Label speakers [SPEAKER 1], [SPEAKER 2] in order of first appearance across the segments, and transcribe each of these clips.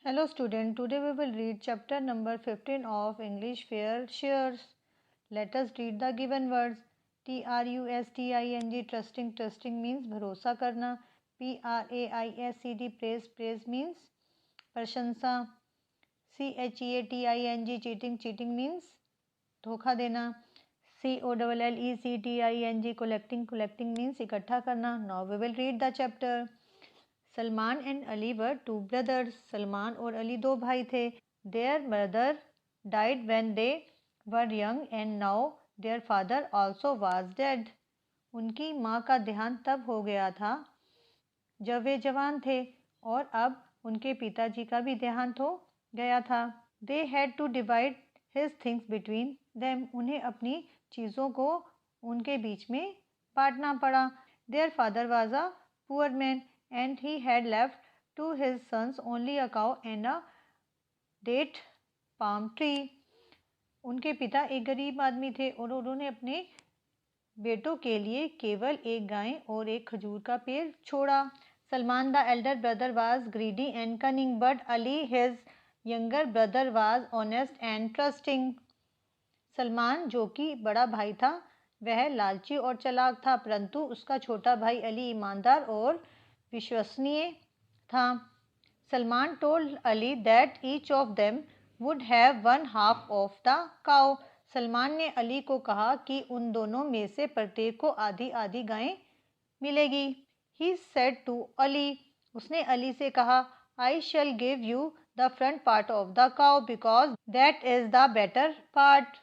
[SPEAKER 1] Hello student, today we will read chapter number 15 of English Fair Shares. Let us read the given words. Trusting, trusting means भरोसा करना. Praised, praise means प्रशंसा. Cheating, cheating means धोखा देना. Collecting means इकट्ठा करना. Now we will read the chapter. Salman and Ali were two brothers. Salman और अली दो भाई थे. There mother died when they were young and now their father also was dead. उनकी माँ का देहांत तब हो गया था जब वे जवान थे और अब उनके पिताजी का भी देहांत हो गया था. They had to divide his things between them. उन्हें अपनी चीज़ों को उनके बीच में बांटना पड़ा. Their father was a poor man and he had left to his sons only a cow and a date palm tree. उनके पिता एक गरीब आदमी थे और उन्होंने अपने बेटों के लिए केवल एक गाय और एक खजूर का पेड़ छोड़ा. Salman the Elder brother was greedy and cunning but Ali his younger brother was honest and trusting. Salman जो कि बड़ा भाई था वह लालची और चालाक था, परंतु उसका छोटा भाई अली ईमानदार और विश्वसनीय था. Salman told Ali that each of them would have one half of the cow. Salman ने अली को कहा कि उन दोनों में से प्रत्येक को आधी आधी गायें मिलेगी. He said to Ali. उसने अली से कहा, I shall give you the front part of the cow because that is the better part.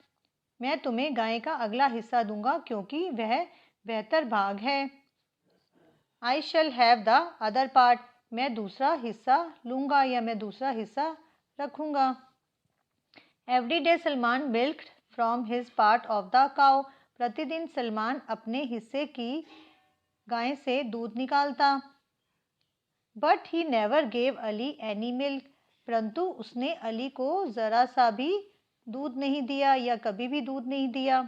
[SPEAKER 1] मैं तुम्हें गाय का अगला हिस्सा दूंगा क्योंकि वह बेहतर भाग है. I shall have the other part. मैं दूसरा हिस्सा लूँगा या मैं दूसरा हिस्सा रखूँगा. Every day Salman milked from his part of the cow. प्रतिदिन सलमान अपने हिस्से की गाय से दूध निकालता. But he never gave Ali any milk. परंतु उसने अली को ज़रा सा भी दूध नहीं दिया या कभी भी दूध नहीं दिया.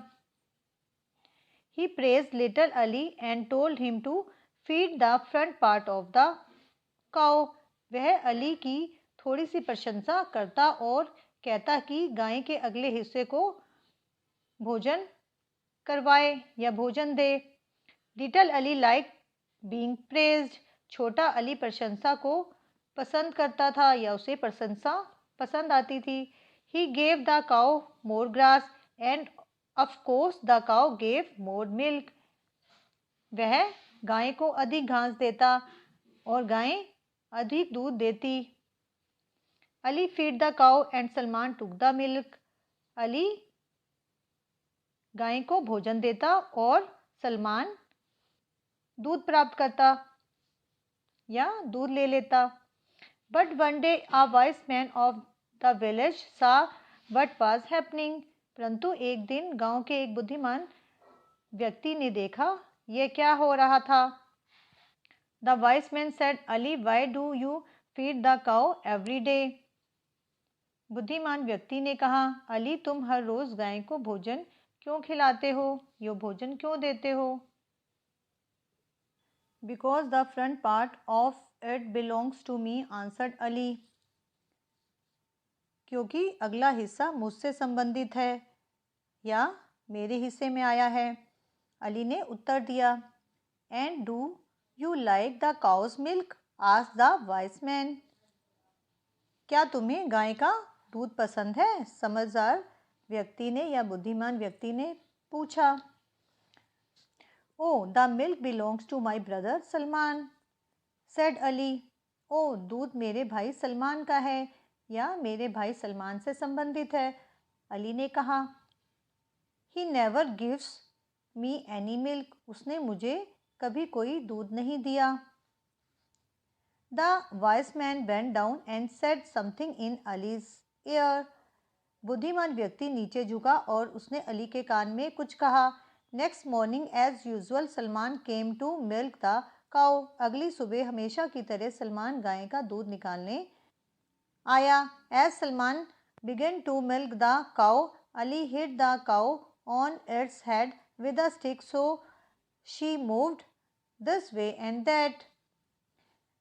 [SPEAKER 1] He praised little Ali and told him to feed the front part of the cow. वह अली की थोड़ी सी प्रशंसा करता और कहता कि गाय के अगले हिस्से को भोजन करवाए या भोजन दे. Little Ali like being praised. छोटा अली प्रशंसा को पसंद करता था या उसे प्रशंसा पसंद आती थी. He gave the cow more grass end of course the cow gave more milk. वह गाय को अधिक घास देता और गाय अधिक दूध देती. Ali feed the cow and Salman took the milk. Ali गाय को भोजन देता और सलमान दूध प्राप्त करता या दूध ले लेता. But one day a wise man of the village सा व्हाट वाज हैपनिंग. परंतु एक दिन गांव के एक बुद्धिमान व्यक्ति ने देखा यह क्या हो रहा था. The wise man said, Ali why do you feed the cow every day. बुद्धिमान व्यक्ति ने कहा, अली तुम हर रोज गाय को भोजन क्यों खिलाते हो, यो भोजन क्यों देते हो. Because the front part of it belongs to me, answered Ali. क्योंकि अगला हिस्सा मुझसे संबंधित है या मेरे हिस्से में आया है, अली ने उत्तर दिया. And do you like the cow's milk, asked the wise man. क्या तुम्हें गाय का दूध पसंद है, समझदार व्यक्ति ने या बुद्धिमान व्यक्ति ने पूछा. Oh the milk belongs to my brother Salman, said Ali. ओ दूध मेरे भाई सलमान का है या मेरे भाई सलमान से संबंधित है, अली ने कहा. He never gives me any milk. उसने मुझे कभी कोई दूध नहीं दिया. The wise man bent down and said something in allies year. बुद्धिमान व्यक्ति नीचे झुका और उसने अली के कान में कुछ कहा. Next morning as usual Salman came to milk the cow. अगली सुबह हमेशा की तरह सलमान गाय का दूध निकालने आया. As Salman began to milk the cow, Ali hit the cow on its head with a stick so she moved this way and that.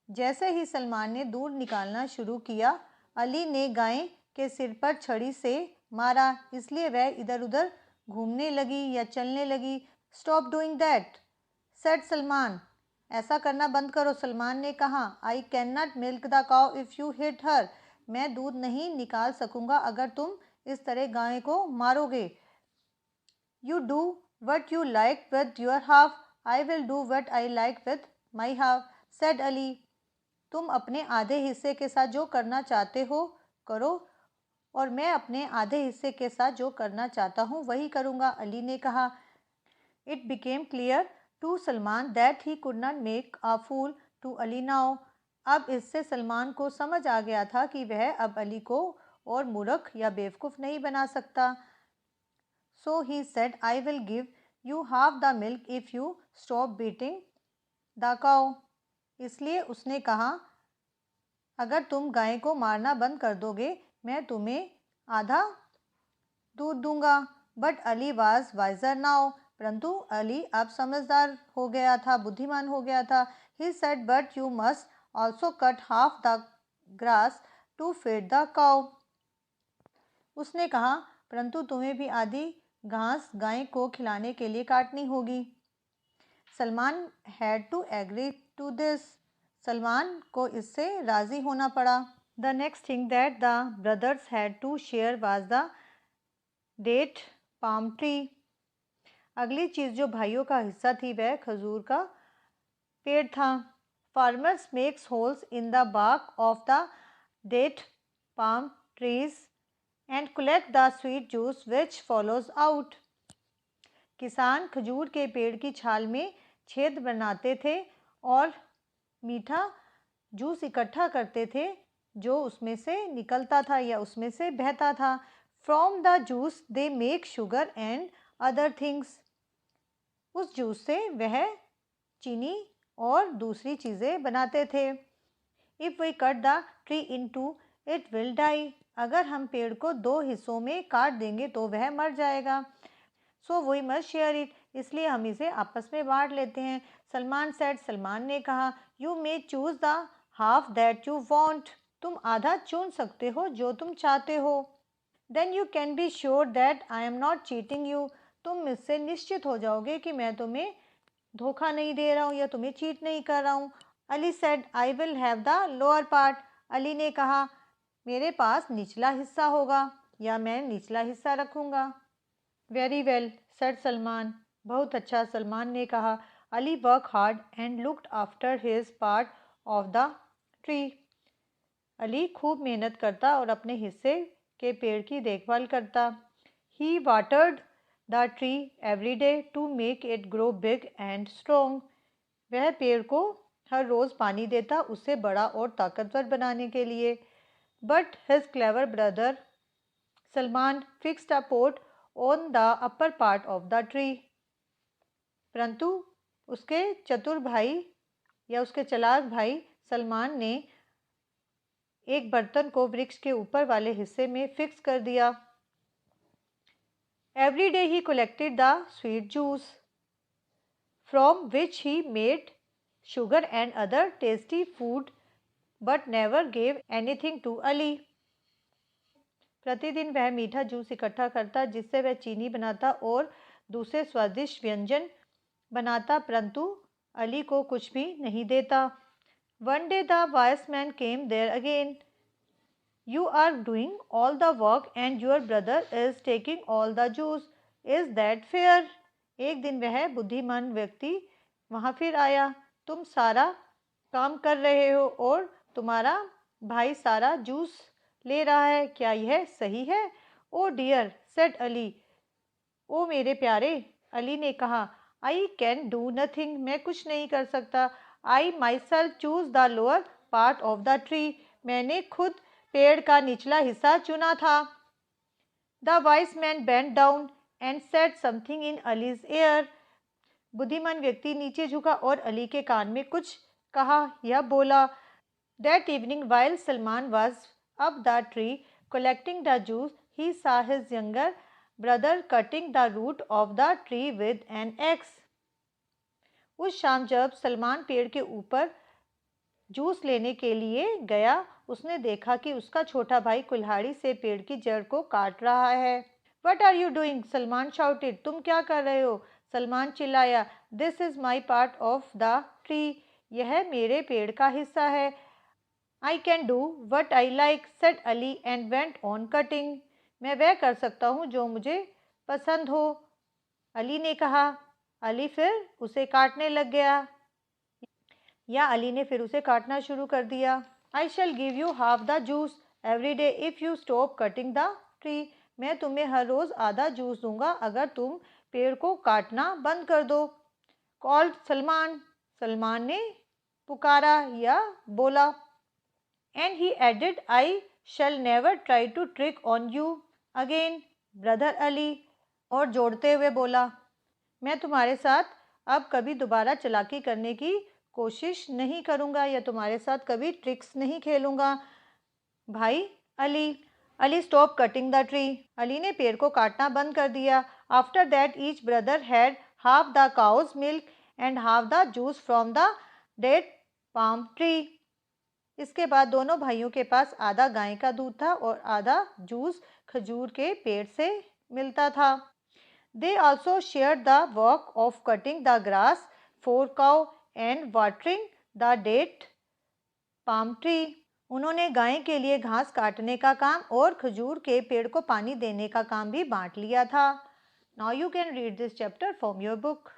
[SPEAKER 1] जैसे ही सलमान ने दूध निकालना शुरू किया अली ने गाय के सिर पर छड़ी से मारा, इसलिए वह इधर उधर घूमने लगी या चलने लगी। Stop doing that, said Salman. ऐसा करना बंद करो, सलमान ने कहा। I can not milk the cow if you hit her. मैं दूध नहीं निकाल सकूंगा अगर तुम इस तरह गाय को मारोगे। You do what you like with your half, I will do what I like with my half, said Ali. तुम अपने आधे हिस्से के साथ जो करना चाहते हो करो, और मैं अपने आधे हिस्से के साथ जो करना चाहता हूँ वही करूँगा, अली ने कहा। It became clear to Salman that he could not make a fool to Ali now. अब इससे सलमान को समझ आ गया था कि वह अब अली को और मूर्ख या बेवकूफ़ नहीं बना सकता। So he said, I will give you half the milk if you stop beating the cow. इसलिए उसने कहा, अगर तुम गाय को मारना बंद कर दोगे मैं तुम्हें आधा दूध दूंगा। But Ali was wiser now, परंतु अली अब समझदार हो गया था, बुद्धिमान हो गया था। He said, but you must also cut half the grass to feed the cow. उसने कहा, परंतु तुम्हें भी आधी घास गाय को खिलाने के लिए काटनी होगी। Salman had to agree to this. Salman को इससे राज़ी होना पड़ा। The next thing that the brothers had to share was the date palm tree. अगली चीज़ जो भाइयों का हिस्सा थी वह खजूर का पेड़ था। Farmers makes holes in the bark of the date palm trees and collect the sweet juice which follows out. किसान खजूर के पेड़ की छाल में छेद बनाते थे और मीठा जूस इकट्ठा करते थे जो उसमें से निकलता था या उसमें से बहता था। From the juice they make sugar and other things. उस जूस से वह चीनी और दूसरी चीज़ें बनाते थे। If we cut the tree into it will die. अगर हम पेड़ को दो हिस्सों में काट देंगे तो वह मर जाएगा। So we must share it, इसलिए हम इसे आपस में बांट लेते हैं। सलमान सेड, सलमान ने कहा। You may choose the half that you want. तुम आधा चुन सकते हो जो तुम चाहते हो। Then you can be sure that I am not cheating you. तुम इससे निश्चित हो जाओगे कि मैं तुम्हें धोखा नहीं दे रहा हूँ या तुम्हें चीट नहीं कर रहा हूँ। Ali said, I will have the lower part. Ali ने कहा, मेरे पास निचला हिस्सा होगा या मैं निचला हिस्सा रखूँगा। Very well, said Salman. बहुत अच्छा, सलमान ने कहा। Ali work hard and looked after his part of the tree. Ali खूब मेहनत करता और अपने हिस्से के पेड़ की देखभाल करता। He watered the tree every day to make it grow big and strong. वह पेड़ को हर रोज़ पानी देता उसे बड़ा और ताकतवर बनाने के लिए। But his clever brother Salman fixed a pot on the upper part of the tree. परंतु उसके चतुर भाई या उसके चालाक भाई सलमान ने एक बर्तन को वृक्ष के ऊपर वाले हिस्से में फिक्स कर दिया। Every day he collected the sweet juice from which he made sugar and other tasty food but never gave anything to Ali. प्रतिदिन वह मीठा जूस इकट्ठा करता जिससे वह चीनी बनाता और दूसरे स्वादिष्ट व्यंजन बनाता, परंतु अली को कुछ भी नहीं देता। One day the wise man came there again. You are doing all the work and your brother is taking all the juice, is that fair. एक दिन वह बुद्धिमान व्यक्ति वहाँ फिर आया। तुम सारा काम कर रहे हो और तुम्हारा भाई सारा जूस ले रहा है, क्या यह सही है? Oh dear, said Ali. ओ मेरे प्यारे, अली ने कहा। I can do nothing. मैं कुछ नहीं कर सकता। I myself choose the lower part of the tree. मैंने खुद पेड़ का निचला हिस्सा चुना था। The wise man bent down and said something in Ali's ear. बुद्धिमान व्यक्ति नीचे झुका और अली के कान में कुछ कहा या बोला। That evening while Salman was up the tree collecting the juice, he saw his younger brother cutting the root of the tree with an axe. उस शाम जब सलमान पेड़ के ऊपर जूस लेने के लिए गया, उसने देखा कि उसका छोटा भाई कुल्हाड़ी से पेड़ की जड़ को काट रहा है। What are you doing? Salman shouted. तुम क्या कर रहे हो? सलमान चिल्लाया. This is my part of the tree. यह मेरे पेड़ का हिस्सा है. I can do what I like, said Ali and went on cutting. मैं वह कर सकता हूँ जो मुझे पसंद हो, अली ने कहा. अली फिर उसे काटने लग गया, या अली ने फिर उसे काटना शुरू कर दिया. I shall give you half the juice every day if you stop cutting the tree. मैं तुम्हें हर रोज़ आधा जूस दूंगा अगर तुम पेड़ को काटना बंद कर दो. कॉल्ड सलमान. सलमान ने पुकारा या बोला. And he added, I shall never try to trick on you again, brother Ali. और जोड़ते हुए बोला, मैं तुम्हारे साथ अब कभी दोबारा चालाकी करने की कोशिश नहीं करूँगा या तुम्हारे साथ कभी ट्रिक्स नहीं खेलूँगा, भाई Ali. Ali stop cutting the tree. Ali ने पेड़ को काटना बंद कर दिया. After that each brother had half the cow's milk and half the juice from the dead palm tree. इसके बाद दोनों भाइयों के पास आधा गाय का दूध था और आधा जूस खजूर के पेड़ से मिलता था. They also shared the work of cutting the grass for cow and watering the date palm tree. उन्होंने गाय के लिए घास काटने का काम और खजूर के पेड़ को पानी देने का काम भी बांट लिया था. Now you can read this chapter from your book.